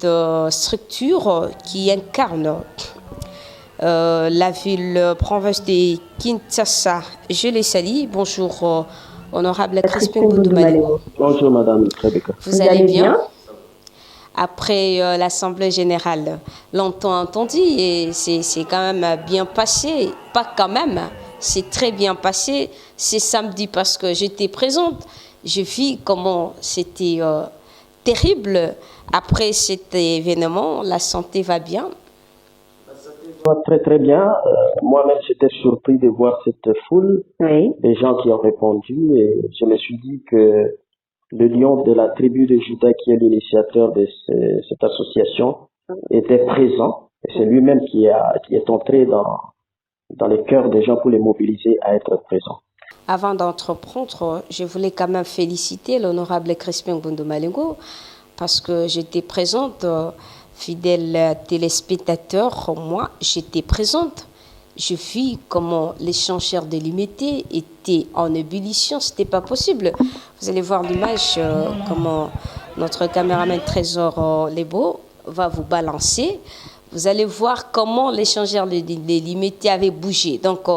cette structure qui incarne la ville province de Kinshasa. Je les salue. Bonjour, honorable Crispin Goundou Malengo. Bonjour, madame Rebecca. Vous allez bien? Après l'Assemblée générale, longtemps entendu, et c'est quand même bien passé. Pas quand même, c'est très bien passé. C'est samedi parce que j'étais présente. Je vis comment c'était terrible. Après cet événement, la santé va bien? La santé va très très bien. Moi-même, j'étais surpris de voir cette foule, des gens qui ont répondu, et je me suis dit que le lion de la tribu de Juda, qui est l'initiateur de cette association, était présent. Et c'est lui-même qui est entré dans les cœurs des gens pour les mobiliser à être présents. Avant d'entreprendre, je voulais quand même féliciter l'honorable Crispin Goundou Malengo parce que j'étais présente, fidèle téléspectateur, moi j'étais présente. Je vis comment l'échangeur délimité était en ébullition, c'était pas possible. Vous allez voir l'image, comment notre caméraman Trésor Lebo va vous balancer. Vous allez voir comment l'échangeur délimité avait bougé. Donc,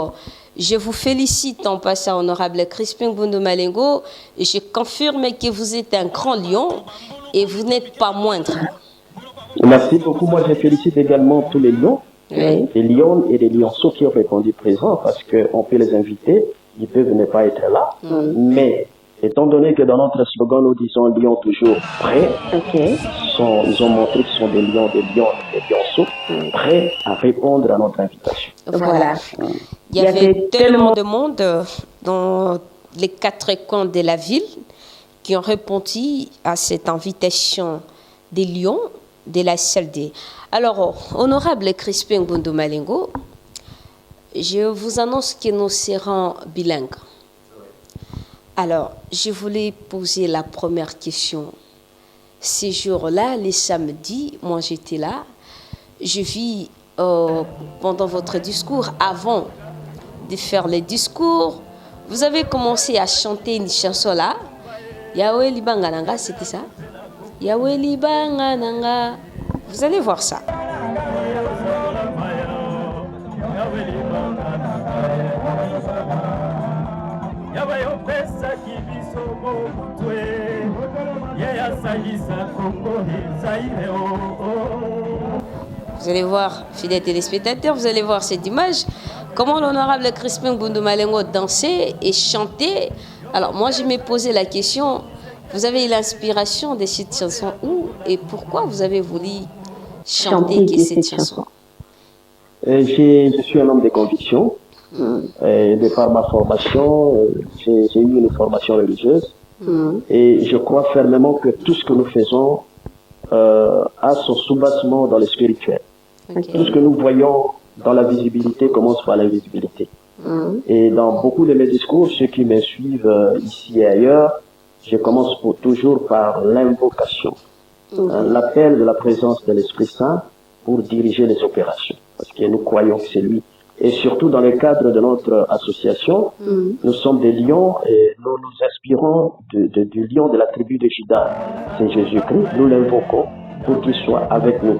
je vous félicite en passant, honorable Crispin Goundou Malengo, et je confirme que vous êtes un grand lion et vous n'êtes pas moindre. Merci beaucoup. Moi, je félicite également tous les lions. Les lions et les lionceaux qui ont répondu présents parce qu'on peut les inviter, ils peuvent ne pas être là. Mais étant donné que dans notre slogan nous disons lions toujours prêts, ils ont montré qu'ils sont des lions, des lionceaux prêts à répondre à notre invitation. Voilà. Il y avait tellement de monde dans les quatre coins de la ville qui ont répondu à cette invitation des lions de la CLD. Alors, honorable Crispin Goundou Malengo, je vous annonce que nous serons bilingues. Alors, je voulais poser la première question. Ces jours-là, les samedis, moi j'étais là, je vis pendant votre discours, avant de faire les discours, vous avez commencé à chanter une chanson là. Yahweh Libangananga, c'était ça? Yahweh Libangananga. Vous allez voir ça. Vous allez voir, fidèles téléspectateurs, vous allez voir cette image. Comment l'honorable Crispin Goundou Malengo dansait et chantait. Alors moi, je me posais la question, vous avez eu l'inspiration de cette chanson où et pourquoi vous avez voulu chanter cette chanson? Je suis un homme de conviction. De par ma formation, j'ai eu une formation religieuse. Et je crois fermement que tout ce que nous faisons a son soubassement dans le spirituel. Tout ce que nous voyons dans la visibilité commence par l'invisibilité. Et dans beaucoup de mes discours, ceux qui me suivent ici et ailleurs, je commence toujours par l'invocation, l'appel de la présence de l'Esprit Saint pour diriger les opérations, parce que nous croyons que c'est lui. Et surtout dans le cadre de notre association, nous sommes des lions et nous nous inspirons du lion de la tribu de Juda, c'est Jésus-Christ. Nous l'invoquons pour qu'il soit avec nous.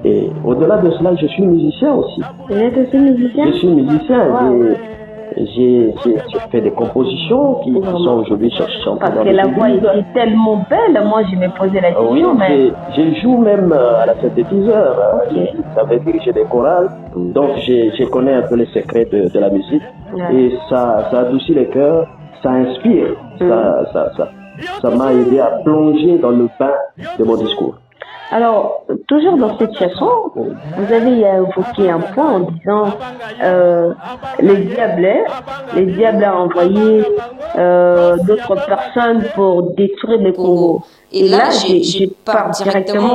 Et au-delà de cela, je suis musicien aussi. Vous êtes aussi musicien? Je suis musicien. J'ai fait des compositions qui sont aujourd'hui chantées. Parce que la voix est tellement belle, moi je me posais la question. Oui, je joue même à la synthétiseur. J'avais dirigé des chorales, donc je connais un peu les secrets de la musique. Et ça adoucit les cœurs, ça inspire, ça m'a aidé à plonger dans le bain de mon discours. Alors, toujours dans cette chanson, vous avez évoqué un point en disant les diables ont envoyé d'autres personnes pour détruire le Congo. Et là, je pars directement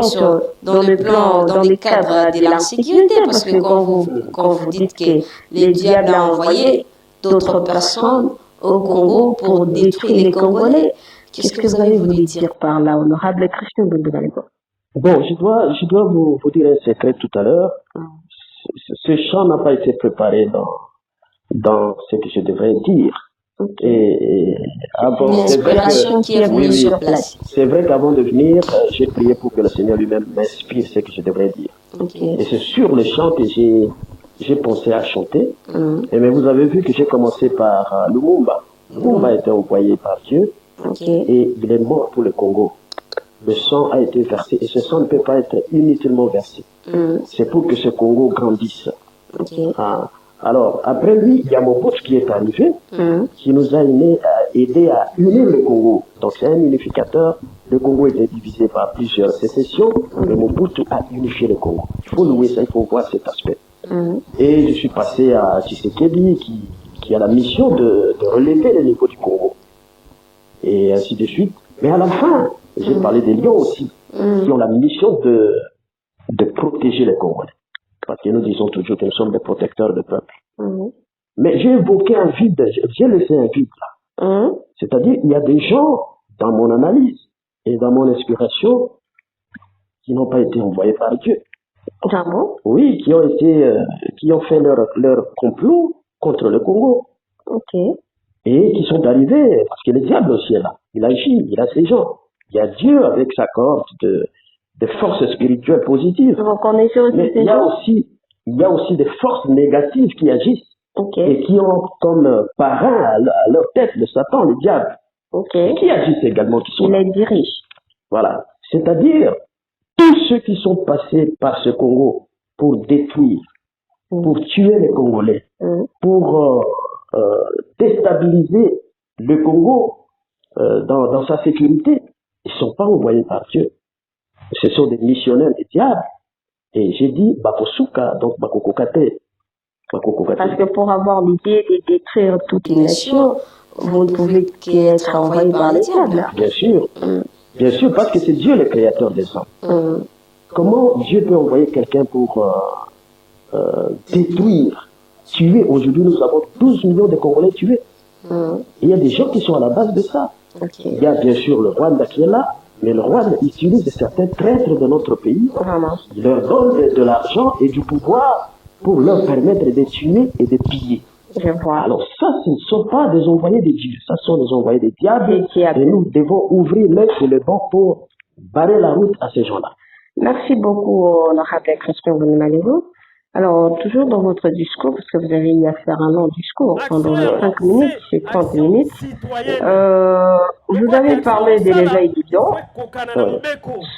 dans le cadre de l'insécurité, parce que quand vous dites que les diables ont envoyé d'autres personnes au Congo pour détruire les Congolais, qu'est-ce que vous avez voulu dire par là, honorable Crispin Goundou Malengo? Bon, je dois vous dire un secret tout à l'heure. Ce chant n'a pas été préparé dans ce que je devrais dire. Ok. Et avant, Une c'est vrai inspiration qui est oui, venue oui, sur place. c'est vrai qu'avant de venir, j'ai prié pour que le Seigneur lui-même m'inspire ce que je devrais dire. Ok. Et c'est sur le chant que j'ai pensé à chanter. Mhm. Et mais vous avez vu que j'ai commencé par Lumumba. Lumumba a été envoyé par Dieu Ok. et il est mort pour le Congo. Le sang a été versé et ce sang ne peut pas être inutilement versé. Mhm. C'est pour que ce Congo grandisse. Ok. Ah. Alors, après lui, il y a Mobutu qui est arrivé, Mhm. qui nous a aidé à unir le Congo. Donc c'est un unificateur. Le Congo était divisé par plusieurs sécessions, mais Mobutu a unifié le Congo. Il faut louer ça, il faut voir cet aspect. Mhm. Et je suis passé à Tshisekedi qui a la mission de relever le niveau du Congo. Et ainsi de suite. Mais à la fin, j'ai parlé des lions aussi, qui ont la mission de protéger les Congolais. Parce que nous disons toujours que nous sommes des protecteurs de peuple. Mhm. Mais j'ai évoqué un vide, j'ai laissé un vide là. Mhm. C'est-à-dire, il y a des gens dans mon analyse et dans mon inspiration qui n'ont pas été envoyés par Dieu. Ah bon? Oui, qui ont fait leur complot contre le Congo. Ok. Et qui sont arrivés, parce que le diable aussi est là. Il agit, il a ses gens. Il y a Dieu avec sa corde de forces spirituelles positives. Vous connaissez aussi Mais ces gens? il y a aussi des forces négatives qui agissent Ok. et qui ont comme parrain à leur tête le Satan, le diable, Ok. et qui agissent également, qui sont Il là. les dirige. Voilà. C'est-à-dire, tous ceux qui sont passés par ce Congo pour détruire, pour tuer les Congolais, Mhm. pour déstabiliser le Congo dans sa sécurité, ils ne sont pas envoyés par Dieu. Ce sont des missionnaires des diables. Et j'ai dit, Bakosuka, donc Bakokokate. Parce que pour avoir l'idée de détruire toute une Bien nation, sûr, vous ne pouvez qu'être envoyé par les diables. Bien sûr. Bien sûr, parce que c'est Dieu le créateur des hommes. Mhm. Comment Dieu peut envoyer quelqu'un pour détruire, tuer? Aujourd'hui, nous avons 12 millions de Congolais tués. Mhm. Et il y a des gens qui sont à la base de ça. Ok. Il y a bien sûr le Rwanda qui est là, mais le Rwanda utilise certains traîtres de notre pays. Vraiment. Il leur donne de l'argent et du pouvoir pour leur permettre de tuer et de piller. Je vois. Alors ça, ce ne sont pas des envoyés de Dieu, ça sont des envoyés des diables. Des diables. Et nous devons ouvrir l'œil et le banc pour barrer la route à ces gens-là. Merci beaucoup, honorable Christian Bonimalero. Alors, toujours dans votre discours, parce que vous avez eu à faire un long discours pendant 5 minutes, c'est 30 minutes, vous avez parlé de l'éveil du lion,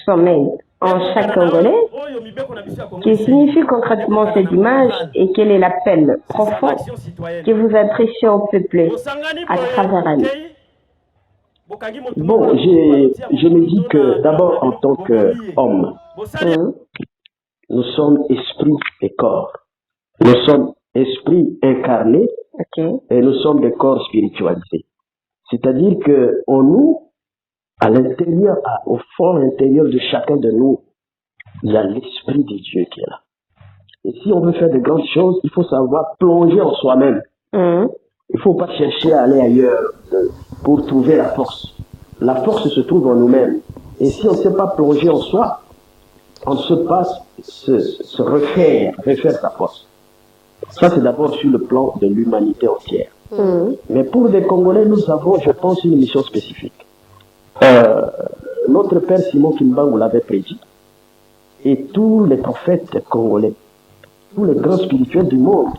sommeil en chaque Congolais. Que signifie concrètement cette image et quel est l'appel profond que vous adressez au peuple à travers elle? Bon, je me dis que d'abord en tant qu'homme, nous sommes esprit et corps. Nous sommes esprit incarné Ok. et nous sommes des corps spiritualisés. C'est-à-dire que en nous, à l'intérieur, au fond intérieur de chacun de nous, il y a l'esprit de Dieu qui est là. Et si on veut faire de grandes choses, il faut savoir plonger en soi-même. Il ne faut pas chercher à aller ailleurs pour trouver la force. La force se trouve en nous-mêmes. Et si on ne sait pas plonger en soi, on ne sait pas se refaire sa force. Ça, c'est d'abord sur le plan de l'humanité entière. Mais pour les Congolais, nous avons, je pense, une mission spécifique. Notre père Simon Kimbangu l'avait prédit. Et tous les prophètes congolais, tous les grands spirituels du monde,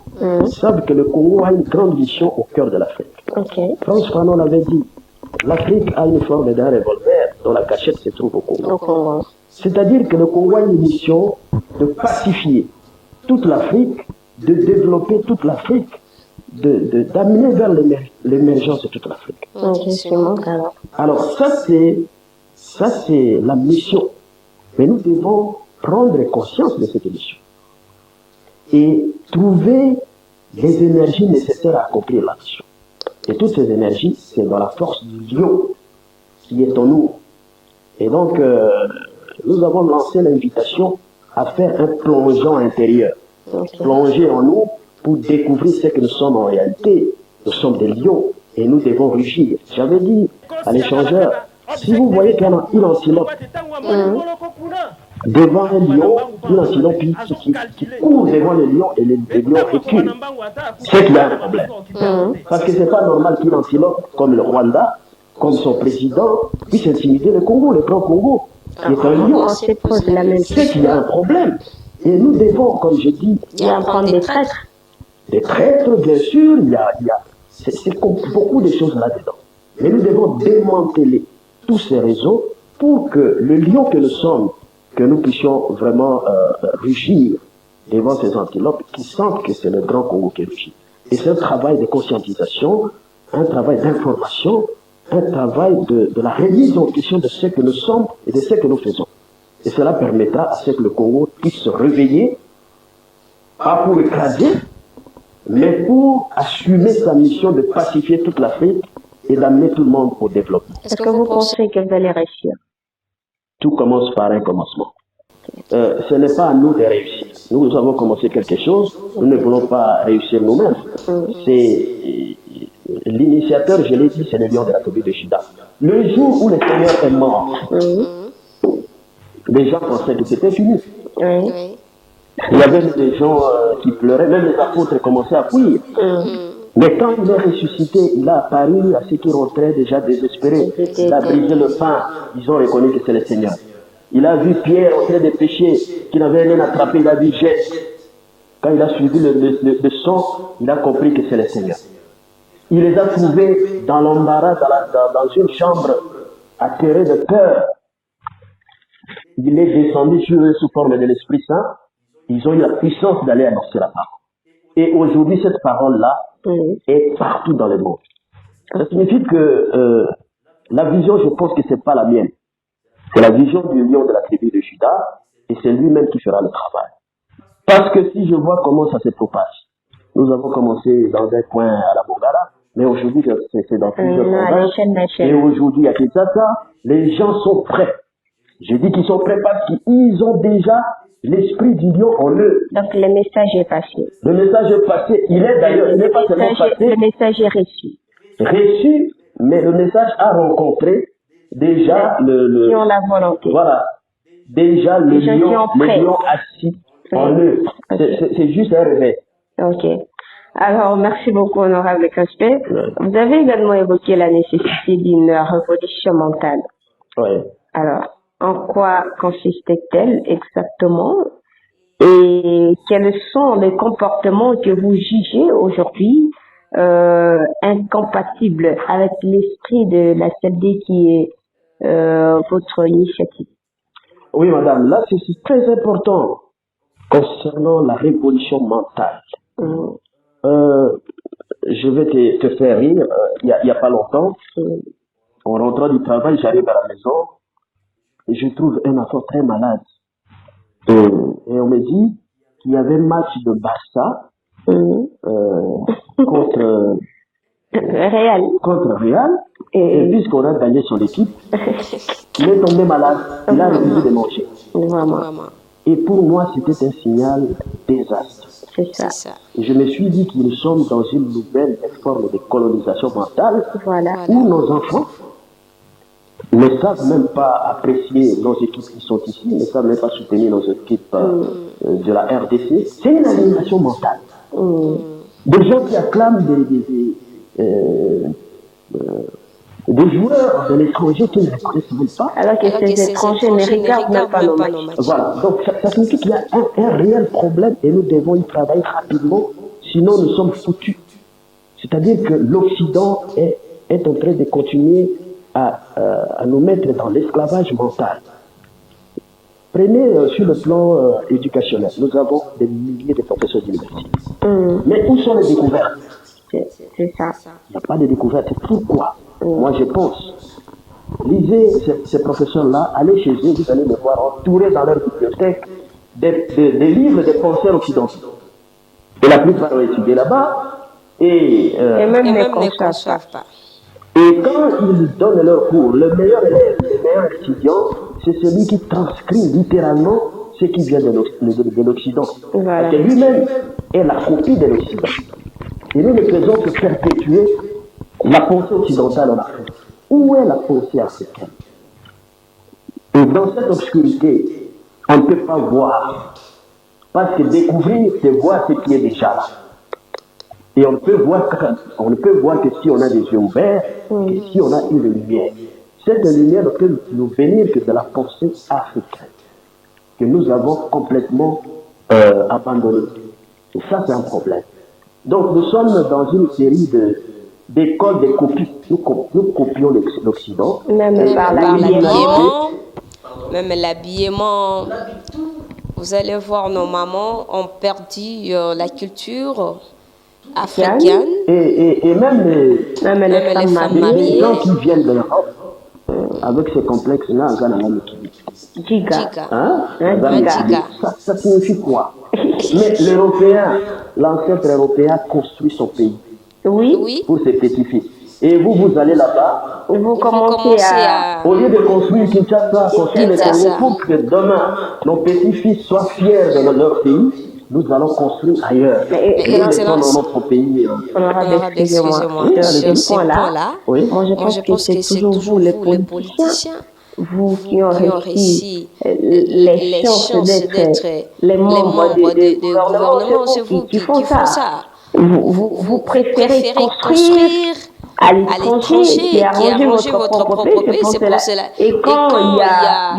savent que le Congo a une grande mission au cœur de l'Afrique. Ok. Frantz Fanon l'avait dit, l'Afrique a une forme d'un revolver dont la cachette se trouve au Congo. Au Congo. C'est-à-dire que le Congo a une mission de pacifier toute l'Afrique, de développer toute l'Afrique, d'amener vers l'émergence de toute l'Afrique. Ok, c'est mon cas. Alors ça c'est la mission. Mais nous devons prendre conscience de cette mission et trouver les énergies nécessaires à accomplir la mission. Et toutes ces énergies, c'est dans la force du lion qui est en nous. Et donc, nous avons lancé l'invitation à faire un plongeon intérieur. Plonger en nous pour découvrir ce que nous sommes en réalité. Nous sommes des lions et nous devons rugir. J'avais dit à l'échangeur, si vous voyez qu'il y a une antilope devant un lion, un antilope qui court devant le lion et le lion recule. C'est qu'il y a un problème. Parce que c'est pas normal qu'une antilope comme le Rwanda, comme son président, puisse intimider le Congo, le grand Congo, qui est un lion. C'est qu'il y a un problème. Et nous devons, comme je dis, il y a un problème des traîtres. Des traîtres, bien sûr, c'est beaucoup de choses là-dedans. Mais nous devons démanteler tous ces réseaux pour que le lion que nous sommes, que nous puissions vraiment rugir devant ces antilopes qui sentent que c'est le grand Congo qui rugit. Et c'est un travail de conscientisation, un travail d'information, un travail de la remise en question de ce que nous sommes et de ce que nous faisons. Et cela permettra à ce que le Congo puisse se réveiller, pas pour écraser, mais pour assumer sa mission de pacifier toute l'Afrique et d'amener tout le monde au développement. Est-ce que vous pensez que vous allez réussir? Tout commence par un commencement. Ce n'est pas à nous de réussir. Nous avons commencé quelque chose, nous ne voulons pas réussir nous-mêmes. C'est l'initiateur, je l'ai dit, c'est le lion de la tribu de Juda. Le jour où le Seigneur est mort, les gens pensaient que c'était fini. Il y avait des gens qui pleuraient, même les apôtres commençaient à fuir. Mais quand il est ressuscité, il a apparu à ceux qui rentraient déjà désespérés. Il a brisé le pain, ils ont reconnu que c'est le Seigneur. Il a vu Pierre en train de pécher, qu'il n'avait rien attrapé, il a dit jette. Quand il a suivi le sang, il a compris que c'est le Seigneur. Il les a trouvés dans l'embarras, dans une chambre, atterrés de peur. Il est descendu sur eux sous forme de l'Esprit Saint. Ils ont eu la puissance d'aller annoncer la parole. Et aujourd'hui, cette parole-là est partout dans le monde. Ça signifie que la vision, je pense que ce n'est pas la mienne. C'est la vision du lion de la tribu de Juda, et c'est lui-même qui fera le travail. Parce que si je vois comment ça se propage, nous avons commencé dans un coin à la Bongala, mais aujourd'hui, c'est dans plusieurs provinces. Et aujourd'hui, à Kinshasa, les gens sont prêts. Je dis qu'ils sont prêts parce qu'ils ont déjà l'esprit du lion en eux. Donc le message est passé. Le message est passé. Il est d'ailleurs, il n'est pas seulement passé. Le message est reçu. Reçu, mais le message a rencontré déjà le qui ont la volonté. Voilà. Déjà le lion assis en eux. C'est juste un réveil. Ok. Alors, merci beaucoup, honorable Caspé. Vous avez également évoqué la nécessité d'une révolution mentale. Oui. Alors, en quoi consiste-t-elle exactement et quels sont les comportements que vous jugez aujourd'hui incompatibles avec l'esprit de la CLD qui est votre initiative? Oui, madame, là c'est très important concernant la révolution mentale. Je vais te faire rire. Il y a pas longtemps, en rentrant du travail, j'arrive à la maison et je trouve un enfant très malade. Et on me dit qu'il y avait un match de Barça contre Real. Et puisqu'on a gagné son équipe, il est tombé malade. Il a refusé de manger. Vraiment. Et pour moi, c'était un signal désastre. C'est ça. Et je me suis dit que nous sommes dans une nouvelle forme de colonisation mentale où nos enfants ne savent même pas apprécier nos équipes qui sont ici, ne savent même pas soutenir nos équipes de la RDC. C'est une aliénation mentale. Des gens qui acclament des joueurs de l'étranger qui ne les connaissent même pas. Alors que ces étrangers ne regardent même pas nos matchs. Voilà, donc ça signifie qu'il y a un réel problème et nous devons y travailler rapidement, sinon nous sommes foutus. C'est-à-dire que l'Occident est en train de continuer à nous mettre dans l'esclavage mental. Prenez sur le plan éducationnel, nous avons des milliers de professeurs d'université. Mais où sont les découvertes? C'est ça. Il n'y a pas de découverte. Pourquoi? Moi, je pense. Lisez ces professeurs-là, allez chez eux, vous allez les voir entourés dans leur bibliothèque des livres des penseurs occidentaux. Et la plupart ont étudié là-bas. Et même ne conçoivent pas. Et quand ils donnent leur cours, le meilleur élève, le meilleur étudiant, c'est celui qui transcrit littéralement ce qui vient de l'Occident. Voilà. Parce que lui-même est la copie de l'Occident. Et nous ne faisons que perpétuer la pensée occidentale en Afrique. Où est la pensée africaine? Et dans cette obscurité, on ne peut pas voir. Parce que découvrir, c'est voir ce qui est déjà là. Et on ne peut voir que si on a des yeux ouverts, que si on a une lumière. Cette lumière ne peut nous venir que de la pensée africaine, que nous avons complètement abandonnée. Et ça, c'est un problème. Donc, nous sommes dans une série d'écoles de copie. Nous copions l'Occident. Même par l'habillement. Même l'habillement. Vous allez voir, nos mamans ont perdu la culture africaine. Et même les femmes mariées. Les gens qui viennent de l'Europe, avec ces complexes-là, Giga. Ça signifie quoi? Mais l'Européen, l'ancêtre européen construit son pays pour ses petits-fils. Et vous allez là-bas, vous commencez à... Au lieu de construire Kinshasa, construire le Congo pour que demain, nos petits-fils soient fiers de leur pays, nous allons construire ailleurs. Et nous laissons dans notre pays. Excusez-moi. Sur ce point-là, moi je pense que c'est toujours vous, les politiciens, vous qui ont réussi les chances d'être les membres du gouvernement, c'est vous qui font ça. Vous préférez construire à l'étranger et arranger votre propre pays, c'est pour cela. Et quand il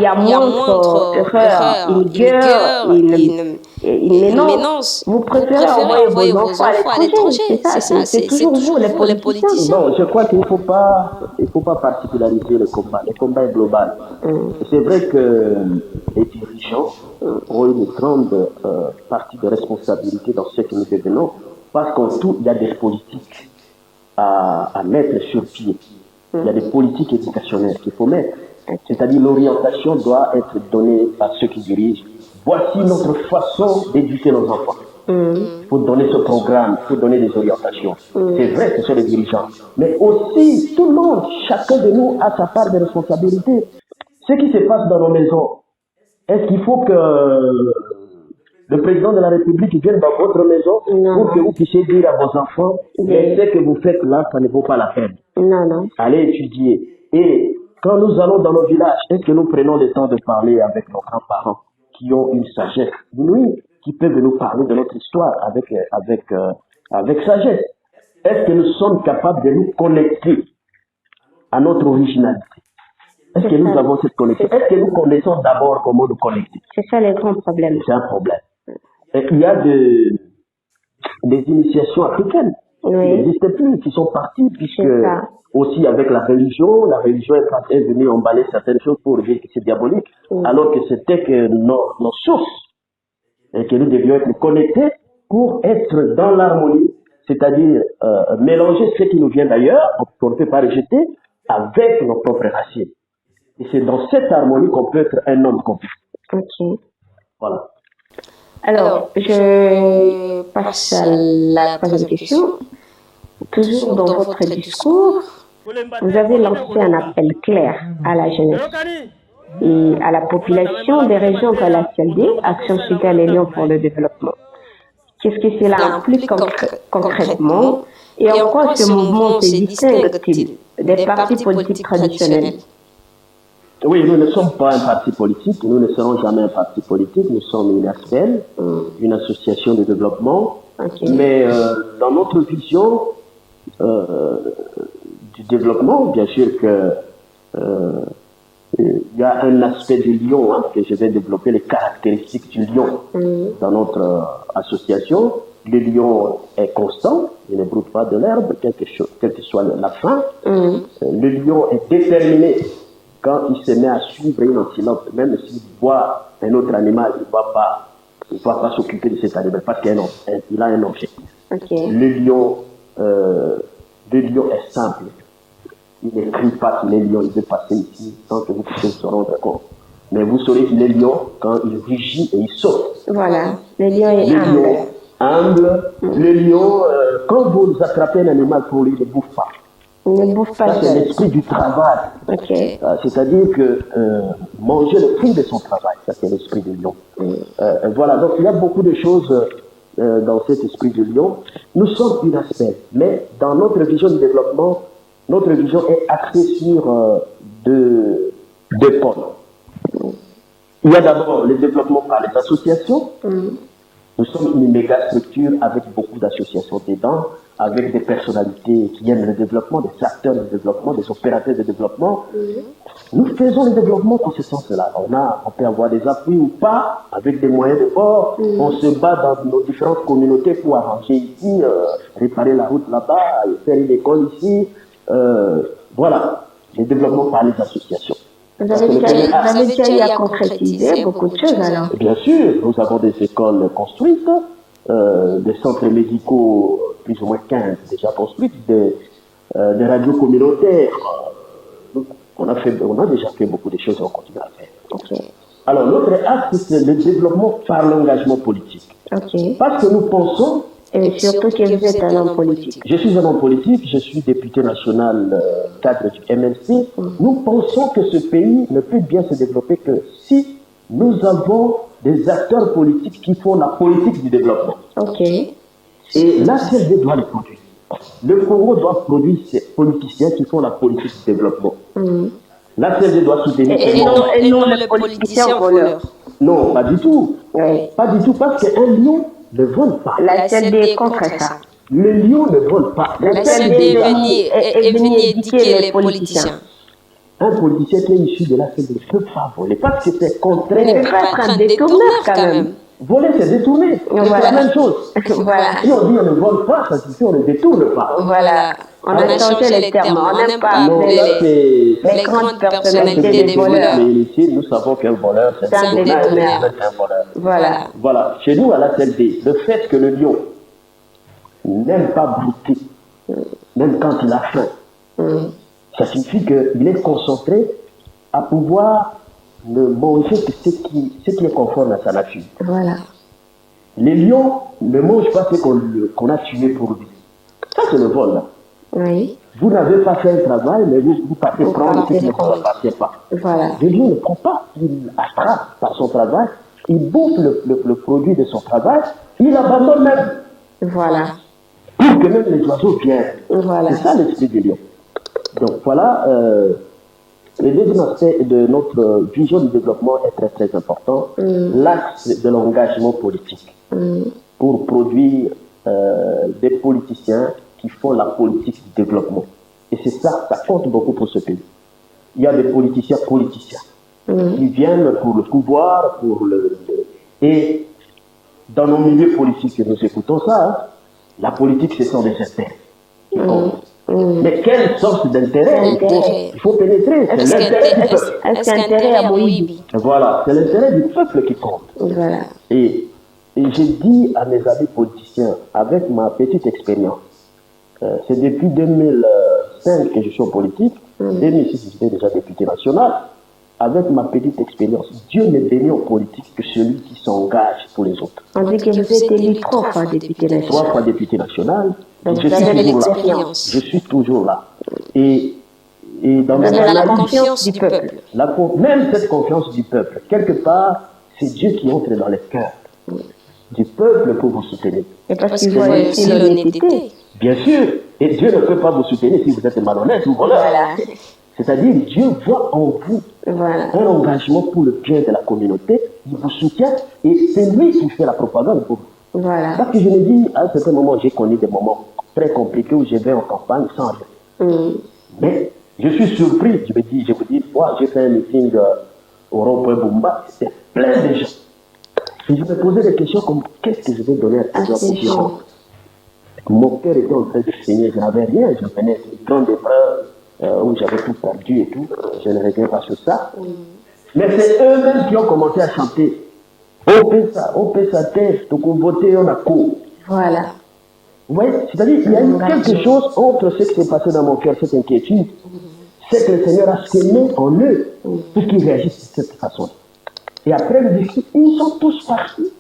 y a moindre erreur, une guerre, une menace, vous préférez envoyer vos enfants à l'étranger. C'est ça, c'est toujours vous, les politiciens. Non, je crois qu'il ne faut pas particulariser le combat. Le combat est global. C'est vrai que les dirigeants ont une grande partie de responsabilité dans ce que nous devenons, parce qu'en tout, il y a des politiques à mettre sur pied. Il y a des politiques éducationnelles qu'il faut mettre. C'est-à-dire l'orientation doit être donnée à ceux qui dirigent. Voici notre façon d'éduquer nos enfants. Il faut donner ce programme, il faut donner des orientations. C'est vrai que ce sont les dirigeants. Mais aussi, tout le monde, chacun de nous a sa part de responsabilité. Ce qui se passe dans nos maisons, est-ce qu'il faut que le président de la République vienne dans votre maison pour que vous puissiez dire à vos enfants, mais ce que vous faites là, ça ne vaut pas la peine. Non. Allez étudier. Et quand nous allons dans nos villages, est-ce que nous prenons le temps de parler avec nos grands-parents qui ont une sagesse inouïe, qui peuvent nous parler de notre histoire avec sagesse? Est-ce que nous sommes capables de nous connecter à notre originalité? Est-ce que nous avons cette connexion? Est-ce que nous connaissons d'abord comment nous connecter? C'est ça le grand problème. C'est un problème. Et il y a des initiations africaines qui n'existent plus, qui sont parties, puisque aussi avec la religion est venue emballer certaines choses pour dire que c'est diabolique, alors que c'était que nos sources, et que nous devions être connectés pour être dans l'harmonie, c'est-à-dire mélanger ce qui nous vient d'ailleurs, qu'on ne peut pas rejeter, avec nos propres racines. Et c'est dans cette harmonie qu'on peut être un homme complet. Ok. Voilà. Alors, je passe à la troisième question. Toujours dans votre discours, vous avez lancé un appel clair à la jeunesse et à la population des régions de la CLD, Action Cigale et Lyon pour le développement. Qu'est-ce que cela implique concrètement et en quoi ce mouvement se distingue-t-il des partis politiques traditionnels? Oui, nous ne sommes pas un parti politique, nous ne serons jamais un parti politique, nous sommes une ASPEL, une association de développement, mais dans notre vision du développement, bien sûr que il y a un aspect du lion que je vais développer, les caractéristiques du lion dans notre association. Le lion est constant, il ne broute pas de l'herbe, quelle que soit la fin. Le lion est déterminé. Quand il se met à suivre une antilope, même s'il voit un autre animal, il ne va pas s'occuper de cet animal parce qu'il a un objectif. Le lion est simple. Il ne crie pas qu'il est lion, il veut passer ici sans que vous puissiez se rendre compte. Mais vous saurez qu'il est lion quand il rugit et il saute. Voilà, le lion est humble. Le lion, quand vous attrapez un animal pour lui, il ne bouffe pas. Il ne bouffe pas. Ça, c'est l'esprit du travail. C'est-à-dire que manger le fruit de son travail, ça c'est l'esprit du lion. Voilà, donc il y a beaucoup de choses dans cet esprit du lion. Nous sommes une aspect, mais dans notre vision de développement, notre vision est axée sur deux pôles. Il y a d'abord le développement par les associations. Nous sommes une méga structure avec beaucoup d'associations dedans, avec des personnalités qui aiment le développement, des acteurs de développement, des opérateurs de développement. Nous faisons le développement dans ce sens-là. On peut avoir des appuis ou pas, avec des moyens de bord. On se bat dans nos différentes communautés pour arranger ici, réparer la route là-bas, faire une école ici. Voilà, le développement par les associations. Vous avez déjà eu à concrétiser beaucoup de choses alors? Bien sûr, nous avons des écoles construites, des centres médicaux, plus ou moins 15 déjà construites, des radios communautaires. On a déjà fait beaucoup de choses et on continue à faire. Okay. Alors, l'autre axe, c'est le développement par l'engagement politique. Okay. Parce que nous pensons... Et surtout que vous êtes un homme politique. Je suis un homme politique, je suis député national cadre du MLC. Nous pensons que ce pays ne peut bien se développer que si nous avons des acteurs politiques qui font la politique du développement. Okay. Et la CLD doit les produire. Le Congo doit produire ces politiciens qui font la politique du développement. La CLD doit soutenir... Et non le politicien voleur. Non, pas du tout. Oui. Pas du tout, parce qu'un lion ne vole pas. La CLD est contre ça. Le lion ne vole pas. La CLD est venue éduquer les politiciens. Un politicien qui est issu de la CLD ne peut pas voler, parce que c'est contraire. Il peut pas être un détourneur quand même. Voler, c'est détourner. Voilà. C'est la même chose. Voilà. Si on dit on ne vole pas, ça signifie on ne détourne pas. Voilà. On a changé les termes. On n'aime pas Non, appeler c'est les grandes personnalités des voleurs. Mais ici, nous savons qu'un voleur, c'est un détourneur. un voleur. Voilà. Voilà. Chez nous, à la CLD, le fait que le lion n'aime pas brouter, même quand il a faim, ça signifie qu'il est concentré à pouvoir ne manger que ce qui est conforme à sa nature. Voilà. Les lions ne mangent pas ce qu'on a tué pour lui. Ça, c'est le vol, là. Oui. Vous n'avez pas fait un travail, mais vous partez prendre ce qui ne vous appartient pas. Voilà. Le lion ne prend pas, il attrape par son travail, il bouffe le produit de son travail, il abandonne même. Voilà. Pour que même les oiseaux viennent. Voilà. C'est ça l'esprit du lion. Donc voilà, le deuxième aspect de notre vision du développement est très très important, l'axe de l'engagement politique, pour produire des politiciens qui font la politique du développement. Et c'est ça, ça compte beaucoup pour ce pays. Il y a des politiciens qui viennent pour le pouvoir, et dans nos milieux politiques, nous écoutons ça, hein, la politique, ce sont des intérêts qui comptent. Mais quelle sorte d'intérêt il faut pénétrer? C'est l'intérêt du peuple. Est-ce qu'intérêt à Moïbi? Voilà, c'est l'intérêt du peuple qui compte. Voilà. Et j'ai dit à mes amis politiciens, avec ma petite expérience, c'est depuis 2005 que je suis en politique, 2006 j'étais déjà député national, avec ma petite expérience, Dieu n'est béni en politique que celui qui s'engage pour les autres. On dit que vous êtes élu 3 fois député national. 3 fois député national. Donc je vous avez l'expérience. Je suis toujours là. Et dans vous avez la confiance du peuple. Même cette confiance du peuple, quelque part, c'est Dieu qui entre dans les cœurs du peuple pour vous soutenir. Et parce qu'il voit aussi l'honnêteté. Bien sûr. Et Dieu ne peut pas vous soutenir si vous êtes malhonnête ou voleur. Voilà. C'est-à-dire, Dieu voit en vous un engagement pour le bien de la communauté, il vous soutient, et c'est lui qui fait la propagande pour vous. Voilà. Parce que je me dis, à un certain moment, j'ai connu des moments très compliqués où je vais en campagne sans rien. Mais je suis surpris, je vous dis, moi, j'ai fait un meeting au rond-point Bumba, c'était plein de gens. Et je me posais des questions comme, qu'est-ce que je vais donner à ces gens? Mon cœur était en train de saigner, je n'avais rien, je venais d'une grande épreuve, où j'avais tout perdu et tout, je ne reviens pas sur ça. Mais c'est eux-mêmes qui ont commencé à chanter. On paie sa tête, donc on votait, on a cours. Voilà. Vous voyez, c'est-à-dire qu'il y a eu quelque chose entre ce qui s'est passé dans mon cœur, cette inquiétude, c'est que le Seigneur a semé en eux pour qu'ils réagissent de cette façon. Et après le discours, ils sont tous partis.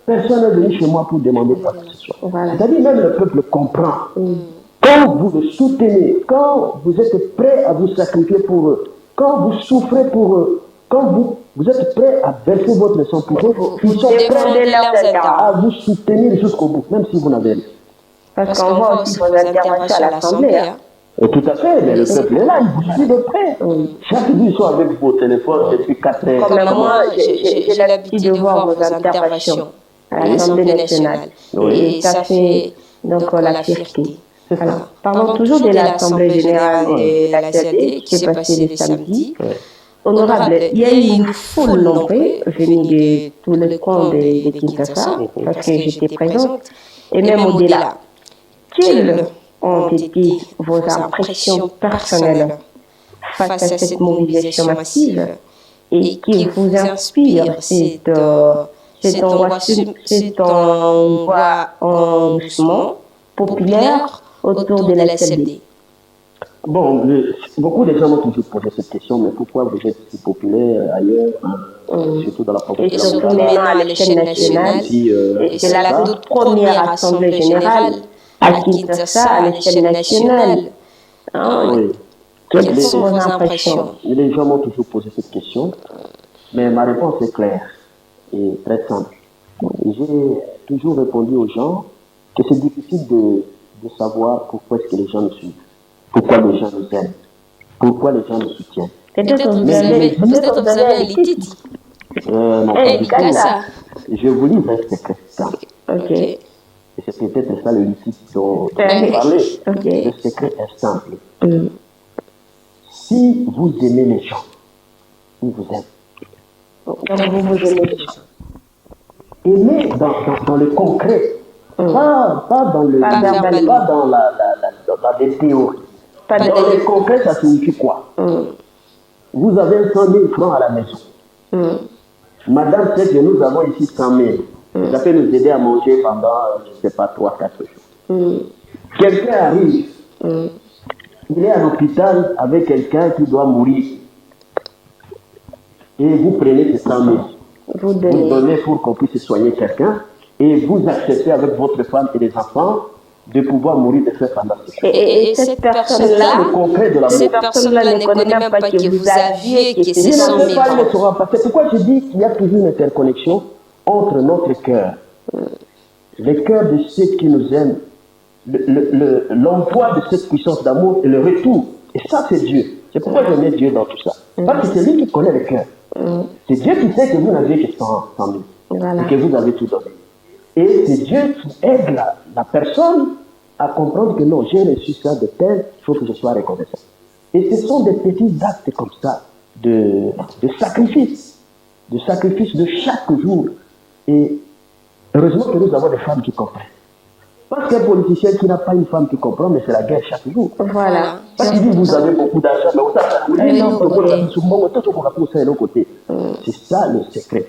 Personne n'est venu chez moi pour demander quoi que ce soit. Voilà. C'est-à-dire même le peuple comprend. Quand vous le soutenez, quand vous êtes prêt à vous sacrifier pour eux, quand vous souffrez pour eux, quand vous êtes prêt à verser votre sang pour eux, ils sont prêts à vous soutenir jusqu'au bout, même si vous n'avez rien. Parce qu'on voit aussi vos interventions à l'Assemblée. Tout à fait, mais le peuple est là, il vous suit de près. Chaque jour, ils sont avec vos téléphones depuis 4 heures. Comme moi, j'ai l'habitude de voir vos interventions à l'Assemblée nationale. Et ça fait donc la fierté. Alors, parlons toujours de l'Assemblée générale de la CAD qui s'est passée le samedi. Honorable, il y a eu une foule nombreuse venue de tous les coins de Kinshasa, parce que j'étais présente, et même au-delà. Quelles ont été vos impressions personnelles face à cette mobilisation massive et qui vous inspire cet engouement populaire autour de la CLD? Bon, beaucoup de gens m'ont toujours posé cette question, mais pourquoi vous êtes si populaire ailleurs, surtout dans la province de Et surtout maintenant à l'échelle nationale. Et c'est la toute première Assemblée générale à Kinshasa à l'échelle nationale. Oui. Quelles sont vos impressions? Les gens m'ont toujours posé cette question, mais ma réponse est claire et très simple. J'ai toujours répondu aux gens que c'est difficile de savoir pourquoi est-ce que les gens nous suivent, pourquoi les gens nous aiment, pourquoi les gens nous soutiennent. Peut-être vous avez un litige. Non, je vous lis un secret. Ok. Et c'est peut-être ça le litige dont vous parlez. Le secret est simple. Si vous aimez les gens, ils vous aiment. Donc vous aimez les gens. Aimez dans le concret, pas dans le verbal, pas dans dans des théories. Dans le concret, ça signifie quoi? Vous avez 100 000 francs à la maison. Madame sait que nous avons ici 100 000. Ça peut nous aider à manger pendant, je ne sais pas, 3-4 jours. Quelqu'un arrive, il est à l'hôpital avec quelqu'un qui doit mourir. Et vous prenez ces 100 000. Vous donnez pour qu'on puisse soigner quelqu'un. Et vous acceptez avec votre femme et les enfants de pouvoir mourir de faim pendant ce temps. Et cette personne-là, ne connaît même pas que vous aviez que ces 100 000 francs. C'est pourquoi je dis qu'il y a toujours une interconnexion entre notre cœur, le cœur de ceux qui nous aiment, l'envoi de cette puissance d'amour et le retour. Et ça, c'est Dieu. C'est pourquoi je mets Dieu dans tout ça. Parce que c'est lui qui connaît le cœur. C'est Dieu qui sait que vous n'avez que 100 000 et que vous avez tout donné. Et c'est Dieu qui aide la personne à comprendre que non, j'ai reçu ça de tel, il faut que je sois reconnaissant. Et ce sont des petits actes comme ça, de sacrifice de chaque jour. Et heureusement que nous avons des femmes qui comprennent. Parce qu'un politicien qui n'a pas une femme qui comprend, mais c'est la guerre chaque jour. Voilà. Parce qu'il dit vous avez beaucoup d'argent, mais c'est ça le secret.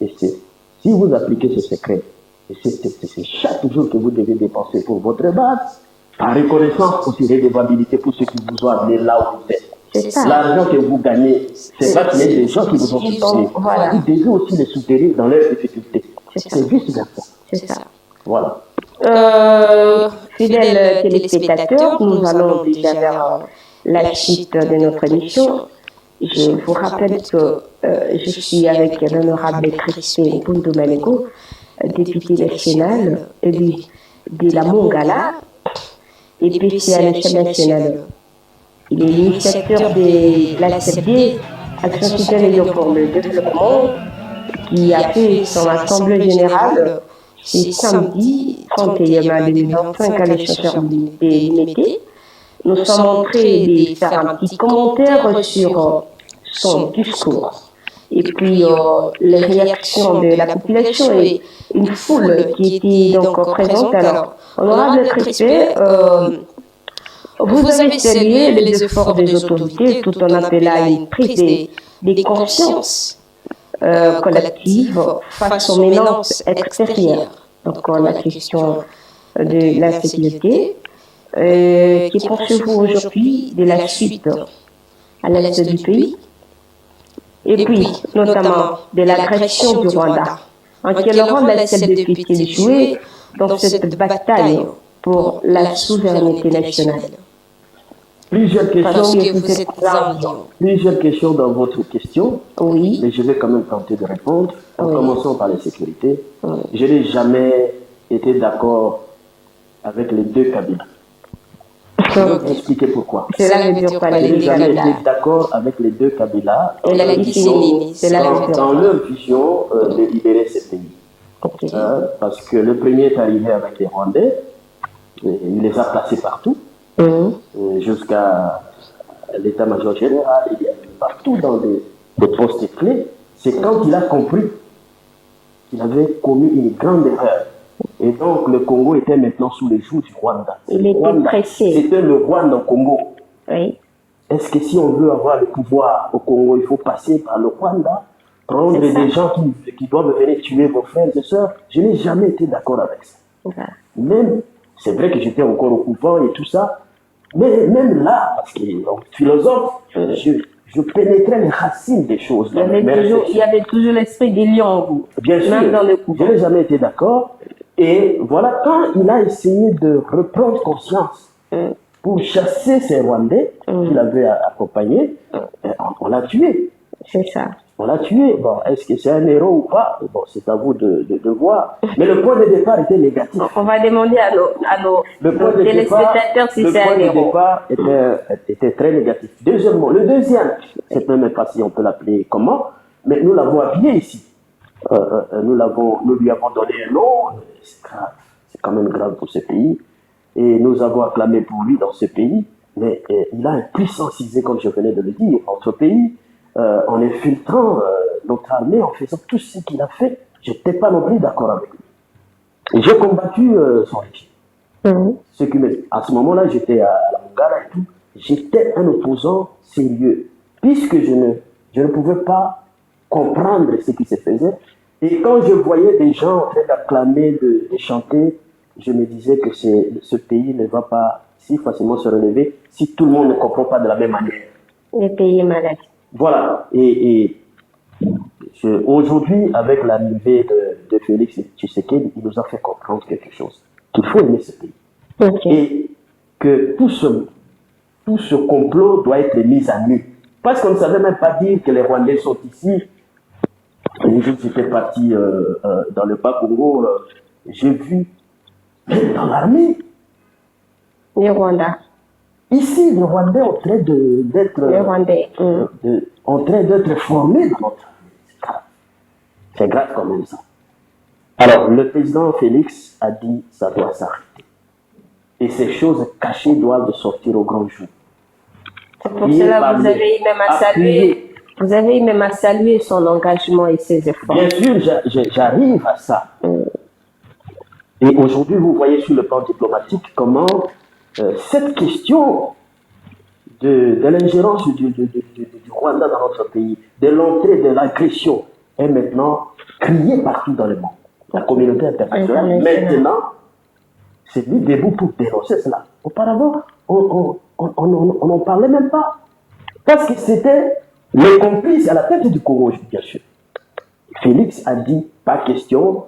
Et si vous appliquez ce secret, et c'est chaque jour que vous devez dépenser pour votre base, par reconnaissance aussi redevabilité pour ceux qui vous ont amené là où vous êtes. L'argent que vous gagnez, c'est parce qu'il y a des gens qui vous ont soutenu. Voilà. Vous devez aussi les soutenir dans leurs difficultés. C'est vice versa. C'est ça. Voilà. Fidèles téléspectateurs, nous allons déjà vers la suite de notre émission. Je vous rappelle que je suis avec l'honorable Crispin Bundumaneko, député national élu de la Mongala, et puis c'est à l'échelle nationale. Il est l'initiateur de l'ACD, Action citoyenne pour le développement, qui a fait son assemblée générale ce samedi 31 mai 2025 à l'échelle de l'IMT. Nous sommes en train de faire un petit commentaire sur son discours. Et puis les réactions de la population et une foule qui était donc présente. Alors, honorable Crispin, vous avez salué les efforts des autorités tout en appelant à une prise de conscience collective face aux menaces extérieures. Donc la question de l'insécurité. Que pensez-vous aujourd'hui de la suite à l'est du pays? Et puis, notamment, de l'agression du Rwanda. En quel rôle la CLD peut-il jouer dans cette bataille pour la souveraineté nationale? Plusieurs questions dans votre question. Oui. Mais je vais quand même tenter de répondre. Commençons par la sécurité. Je n'ai jamais été d'accord avec les deux Kabila. Je vais vous expliquer pourquoi. Cela veut dire quoi les Je n'ai deux jamais été Kabila? d'accord avec les deux Kabila Cela veut dire dans leur vision de libérer ce pays. Ok. Parce que le premier est arrivé avec les Rwandais, et il les a placés partout, jusqu'à l'état-major général, il y a partout dans des postes clés. C'est quand il a compris qu'il avait commis une grande erreur. Et donc le Congo était maintenant sous les joues du Rwanda. Il était pressé. C'était le Rwanda au Congo. Oui. Est-ce que si on veut avoir le pouvoir au Congo, il faut passer par le Rwanda, prendre des gens qui doivent venir tuer vos frères et sœurs? Je n'ai jamais été d'accord avec ça. Voilà. Même, c'est vrai que j'étais encore au pouvoir et tout ça, mais même là, parce que philosophe, je pénétrais les racines des choses. Il y avait toujours l'esprit des lions en vous. Bien sûr, même dans le je n'ai jamais été d'accord. Et voilà, quand il a essayé de reprendre conscience pour chasser ces Rwandais qu'il avait accompagnés, on l'a tué. C'est ça. On l'a tué. Bon, est-ce que c'est un héros ou pas? Bon, c'est à vous de voir. Mais le point de départ était négatif. On va demander à nos téléspectateurs si c'est un héros. Le point de départ était très négatif. Deuxièmement, le deuxième, c'est même pas si on peut l'appeler comment, mais nous l'avons habillé ici. Nous lui avons donné un nom. C'est grave. C'est quand même grave pour ce pays. Et nous avons acclamé pour lui dans ce pays. Mais il a impuissancisé, comme je venais de le dire, notre pays. En infiltrant notre armée, en faisant tout ce qu'il a fait, je n'étais pas non plus d'accord avec lui. Et j'ai combattu son régime. À ce moment-là, j'étais à la Mongala et tout. J'étais un opposant sérieux, puisque je ne pouvais pas comprendre ce qui se faisait. Et quand je voyais des gens en train d'acclamer, de chanter, je me disais que ce pays ne va pas si facilement se relever si tout le monde ne comprend pas de la même manière. Le pays est malade. Voilà, et aujourd'hui, avec l'arrivée de Félix Tshisekedi, il nous a fait comprendre quelque chose, qu'il faut aimer ce pays. Et que tout ce complot doit être mis à nu. Parce qu'on ne savait même pas dire que les Rwandais sont ici. Les jours j'étais parti dans le Bas-Congo, j'ai vu, même dans l'armée, les Rwandais. Ici, les Rwandais en train d'être en train d'être formés dans notre armée. C'est grave quand même ça. Alors, le président Félix a dit ça doit s'arrêter. Et ces choses cachées doivent sortir au grand jour. C'est pour cela que vous avez eu même à saluer son engagement et ses efforts. Bien sûr, j'arrive à ça. Et aujourd'hui, vous voyez sur le plan diplomatique comment cette question de l'ingérence du Rwanda dans notre pays, de l'entrée de l'agression, est maintenant criée partout dans le monde. La communauté internationale, maintenant, s'est mis debout pour dénoncer cela. Auparavant, on n'en parlait même pas. Parce que c'était les complices à la tête du Congo, bien sûr. Félix a dit, pas question,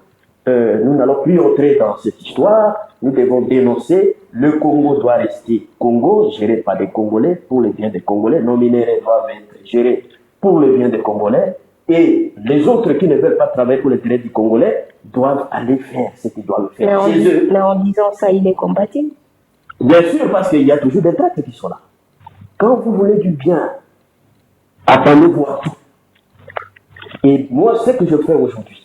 nous n'allons plus entrer dans cette histoire, nous devons dénoncer, le Congo doit rester Congo, géré par des Congolais, pour le bien des Congolais, nos minéraux doivent être gérés pour le bien des Congolais, et les autres qui ne veulent pas travailler pour l'intérêt du Congolais doivent aller faire ce qu'ils doivent faire chez eux. Mais en disant ça, il est compatible. Bien sûr, parce qu'il y a toujours des traites qui sont là. Quand vous voulez du bien, attendez-vous à tout. Et moi, ce que je fais aujourd'hui,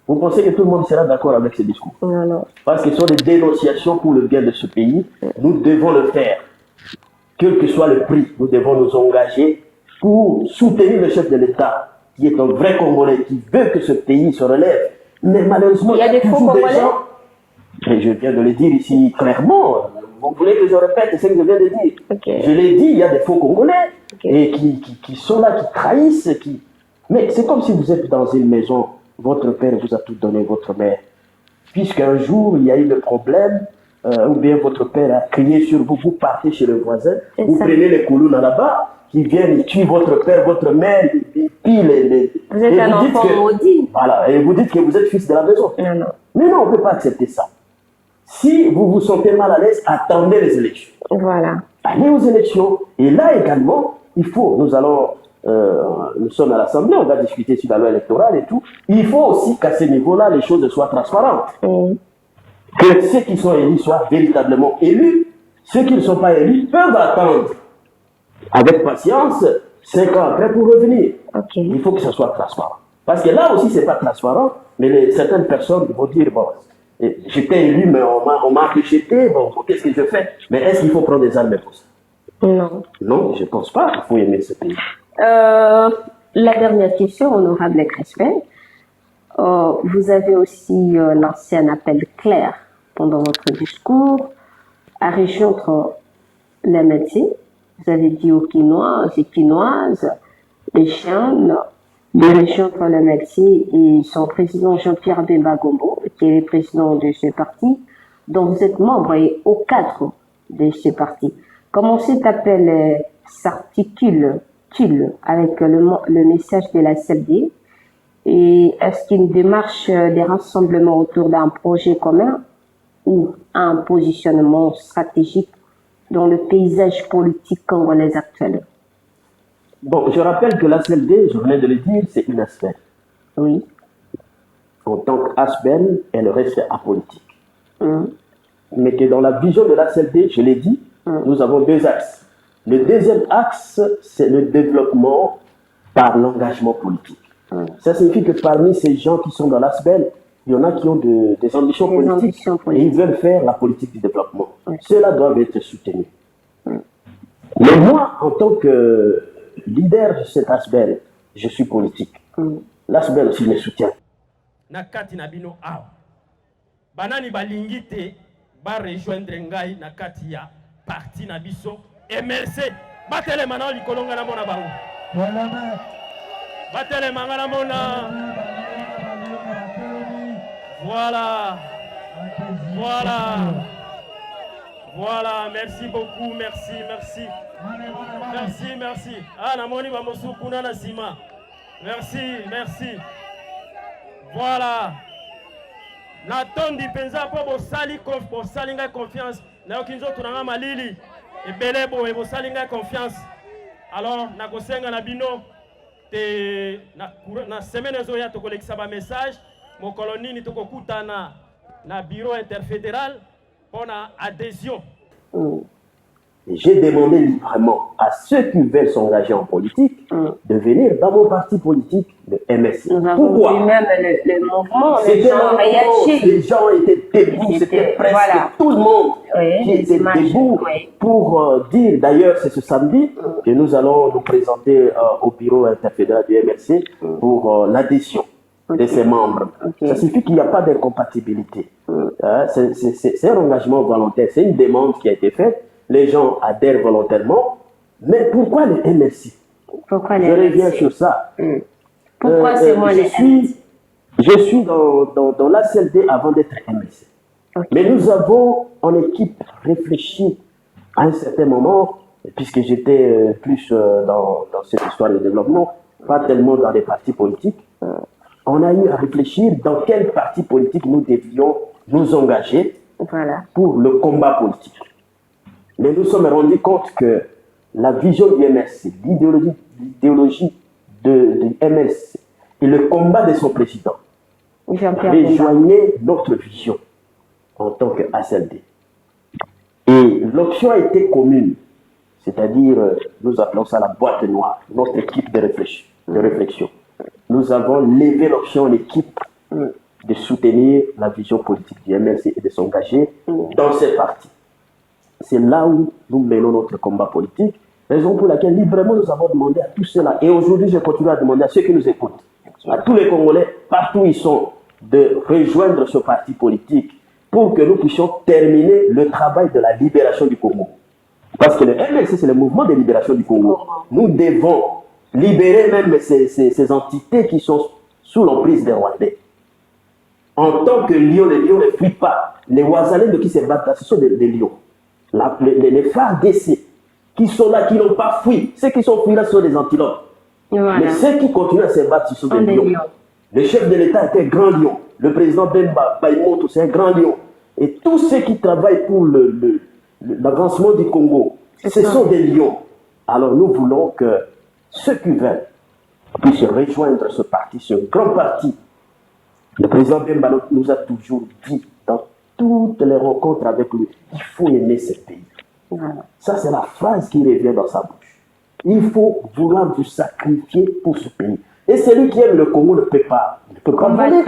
vous pensez que tout le monde sera d'accord avec ce discours? Non. Parce que ce sont des dénonciations pour le bien de ce pays. Nous devons le faire. Quel que soit le prix, nous devons nous engager pour soutenir le chef de l'État, qui est un vrai Congolais, qui veut que ce pays se relève. Mais malheureusement, il y a des faux Congolais. Et je viens de le dire ici clairement. Vous voulez que je répète ce que je viens de dire? Je l'ai dit, il y a des faux Congolais et qui sont là, qui trahissent. Mais c'est comme si vous êtes dans une maison. Votre père vous a tout donné, votre mère. Puisqu'un jour, il y a eu le problème, ou bien votre père a crié sur vous, vous partez chez le voisin, vous prenez les Koulouna là-bas, qui viennent, ils tuent votre père, votre mère, ils pillent les... Vous êtes un enfant maudit. Voilà, et vous dites que vous êtes fils de la maison. Non. Mais non, on ne peut pas accepter ça. Si vous vous sentez mal à l'aise, attendez les élections. Voilà. Allez aux élections. Et là également, nous sommes à l'Assemblée, on va discuter sur la loi électorale et tout. Il faut aussi qu'à ce niveau-là, les choses soient transparentes. Que ceux qui sont élus soient véritablement élus Ceux qui ne sont pas élus peuvent attendre avec patience 5 ans après pour revenir. Il faut que ce soit transparent. Parce que là aussi, ce n'est pas transparent, mais certaines personnes vont dire, bon, j'étais élu, mais on m'a rejeté, bon, qu'est-ce que je fais? Mais est-ce qu'il faut prendre des armes pour ça? Non. Non, je ne pense pas qu'il faut aimer ce pays. La dernière question, honorable Crespin. Vous avez aussi lancé un appel clair pendant votre discours à rejoindre les médecins. Vous avez dit aux Quinois et Quinoises, les jeunes, de rejoindre les médecins et son président Jean-Pierre Bemba Gombo, qui est le président de ce parti, dont vous êtes membre et au cadre de ce parti. Comment cet appel s'articule-t-il avec le message de la CFD? Et est-ce qu'une démarche de rassemblement autour d'un projet commun ou un positionnement stratégique dans le paysage politique congolais actuel? Bon, je rappelle que la CLD, je venais de le dire, c'est une ASBEL. Oui. En tant qu'ASBEL, elle reste apolitique. Mais que dans la vision de la CLD, je l'ai dit, nous avons 2 axes. Le deuxième axe, c'est le développement par l'engagement politique. Ça signifie que parmi ces gens qui sont dans l'ASBEL, il y en a qui ont des ambitions politiques et ils veulent faire la politique du développement. Ceux-là doivent être soutenus. Mais moi, en tant que leader de cet ASBEL, je suis politique. L'ASBEL aussi me soutient. Nakati nabino awa. Banani balingite ba rejoindre ngai nakati ya parti na biso MLC. Batele mana likolonga na mona bango. Batele mangana mona. Voilà. Voilà, merci beaucoup, merci. Ah, namoni ba mosukuna na sima. Merci. Voilà. Natondi penza po bosali ngai confiance. Na yokinzo tunanga malili. Ebele bo bosali ngai confiance. Alors, nakosenga na bino na semaine zo ya tokolekisa ba message mo kolonini tokokutana na bureau interfédéral pour la adhésion. J'ai demandé librement à ceux qui veulent s'engager en politique de venir dans mon parti politique, le MSC. Pourquoi? Même le mouvement, les gens réagissent. Les gens étaient debout, c'était presque tout le monde qui était debout pour dire, d'ailleurs c'est ce samedi que nous allons nous présenter au bureau interfédéral du MSC pour l'adhésion de ses membres. Ça signifie qu'il n'y a pas d'incompatibilité. C'est un engagement volontaire, c'est une demande qui a été faite. Les gens adhèrent volontairement. Mais pourquoi les MSC? Pourquoi je reviens sur ça. Pourquoi c'est moi les MSC? Je suis dans la CLD avant d'être MSC. Mais nous avons en équipe réfléchi à un certain moment, puisque j'étais plus dans cette histoire de développement, pas tellement dans les partis politiques. On a eu à réfléchir dans quel parti politique nous devions nous engager pour le combat politique. Mais nous sommes rendus compte que la vision du MLC, l'idéologie de MLC et le combat de son président rejoignaient notre vision en tant qu'ACLD. Et l'option a été commune, c'est-à-dire, nous appelons ça la boîte noire, notre équipe de réflexion. Nous avons levé l'option en équipe de soutenir la vision politique du MLC et de s'engager dans ces partis. C'est là où nous menons notre combat politique, raison pour laquelle librement nous avons demandé à tous ceux-là, et aujourd'hui je continue à demander à ceux qui nous écoutent, à tous les Congolais, partout où ils sont, de rejoindre ce parti politique pour que nous puissions terminer le travail de la libération du Congo. Parce que le MLC, c'est le mouvement de libération du Congo. Nous devons libérer même ces entités qui sont sous l'emprise des Rwandais. En tant que lions, les lions ne fuient pas. Les Ouazalais de qui se battent là, ce sont des lions. Les FARDC qui sont là, qui n'ont pas fui. Ceux qui sont fuis là sont des antilopes. Mais ceux qui continuent à se battre, ce sont des lions. Le chef de l'État était un grand lion. Le président Bemba Baïmoto, c'est un grand lion. Et tous ceux qui travaillent pour l'avancement du Congo, ce sont des lions. Alors nous voulons que ceux qui veulent puissent rejoindre ce parti, ce grand parti. Le président Bemba nous a toujours dit dans toutes les rencontres avec lui, il faut aimer ce pays. Ça, c'est la phrase qui revient dans sa bouche. Il faut vouloir vous sacrifier pour ce pays. Et celui qui aime le Congo ne peut pas voler.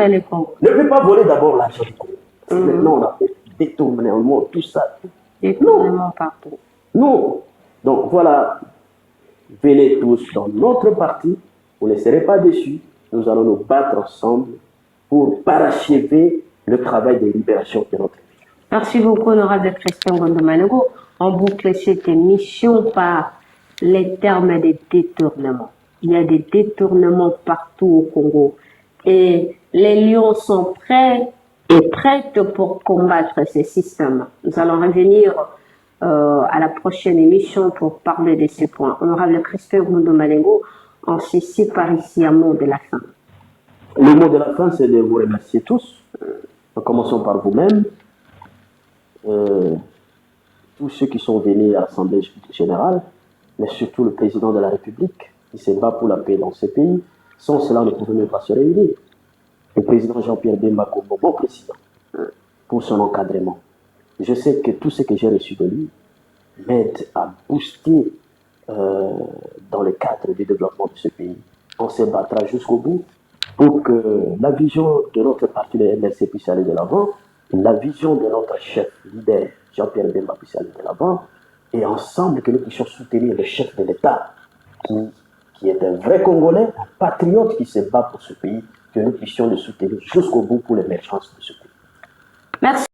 Ne peut pas voler d'abord l'argent du Congo. Maintenant, on a fait détournement, tout ça. Détournement partout. Non. Donc voilà, venez tous dans notre parti. Vous ne serez pas déçus. Nous allons nous battre ensemble pour parachever le travail de libération de notre pays. Merci beaucoup, honorable Christian Gondomanego. On boucle cette émission par les termes des détournements. Il y a des détournements partout au Congo. Et les lions sont prêts et prêtes pour combattre ces systèmes. Nous allons revenir à la prochaine émission pour parler de ces points. Honorable Christian Gondomanego, on s'y par ici un mot de la fin. Le mot de la fin, c'est de vous remercier tous. En commençant par vous-même. Tous ceux qui sont venus à l'Assemblée générale, mais surtout le président de la République, qui se bat pour la paix dans ce pays. Sans cela, on ne pouvait même pas se réunir. Le président Jean-Pierre Bemba Kombo, bon président, pour son encadrement. Je sais que tout ce que j'ai reçu de lui m'aide à booster dans le cadre du développement de ce pays. On se battra jusqu'au bout pour que la vision de notre parti, le MLC, puisse aller de l'avant, la vision de notre chef leader, Jean-Pierre Bemba, puisse aller de l'avant, et ensemble que nous puissions soutenir le chef de l'État, qui est un vrai Congolais, un patriote qui se bat pour ce pays, que nous puissions le soutenir jusqu'au bout pour l'émergence de ce pays. Merci.